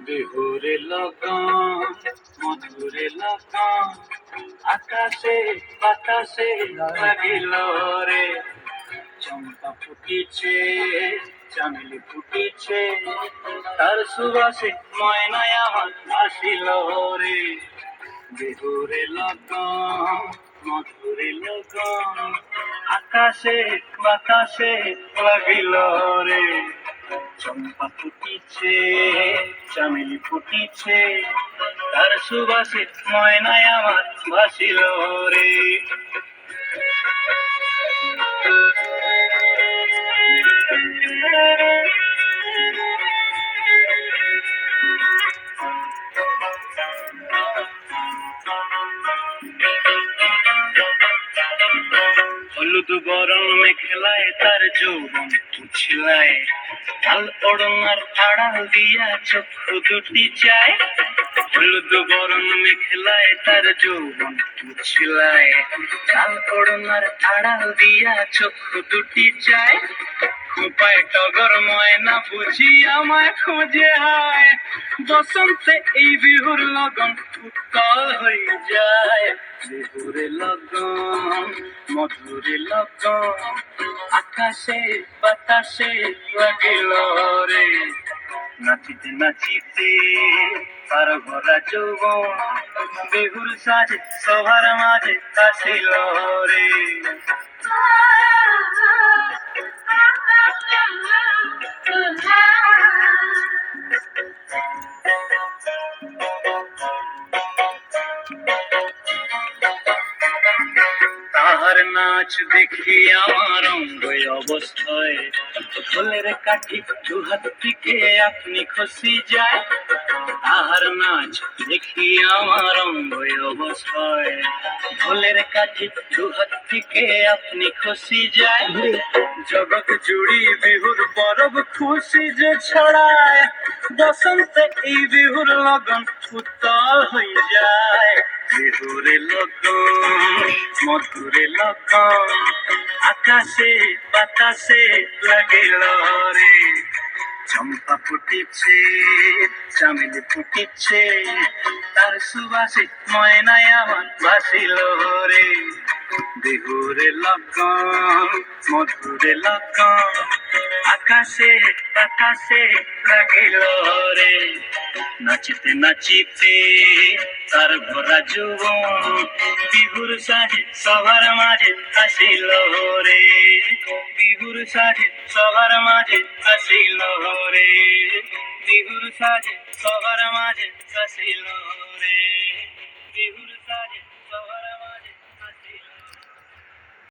বিহুরে লগন মধুরে লগন আকাশে বাতাসে লাগিল রে, চম্পা ফুটিছে চামেলি ফুটিছে, তার সুবাসে ময়নায় আমার ভাসিল রে। বিহুরে লগন মধুরে লগন আকাশে বাতাসে লাগিল রে, চম্পা ফুটিছে চামেলি ফুটিছে, তার সুবাসে ময়নায় আমার ভাসিল রে। হলুদ বরণ মেখলায় তার যৌবন ছিলায়, লাল ওড়নার আড়াল দিয়া চক্ষু দুটি চায়। হলুদ বরণ মেখলায় তার যৌবন ছিলায়, লাল ওড়নার আড়াল দিয়া চক্ষু দুটি চায়। খোপায় টগর ময়না বুঝি আমায় খোঁজে হায়, বসন্তে এই বিহুর লগন উত্তল হয়ে যায়। বিহুরে লগন মধুরে লগন আকাশে বাতাসে লাগিল রে, নাচিতে নাচিতে তার ভরা যৌবন বিহুর সাজে সবার মাঝে আসিল রে। তাহার নাচ দেখি আমার অঙ্গ অবস্থায়, ফুলের কাঠি দুহাত থেকে আপনি খসি যায়। তাহার নাচ দেখি আমার অঙ্গ অবস্থায়, ফুলের কাঠি দুহাত থেকে আপনি খসি যায়। জগৎ জুড়ি বিহুর পরব খুশি যে ছড়ায়, বসন্তে এই বিহুর লগন উত্তল হয়ে যায়। বিহুরে লগন মধুরে লগন আকাশে বাতাসে লাগিল রে, চম্পা ফুটিছে চামেলি ফুটিছে, তার সুবাসে ময়নায় আমার ভাসিল রে। বিহুরে লগন মধুরে লগন আকাশে বাতাসে লাগিল রে, নাচিতে নাচিতে তার ভরা যৌবন বিহুর সাজে সবার মাঝে আসিল রে। বিহুর সাজে সবার মাঝে আসিল রে, বিহুর সাজে সবার মাঝে আসিল রে, বিহুর সাজে সবার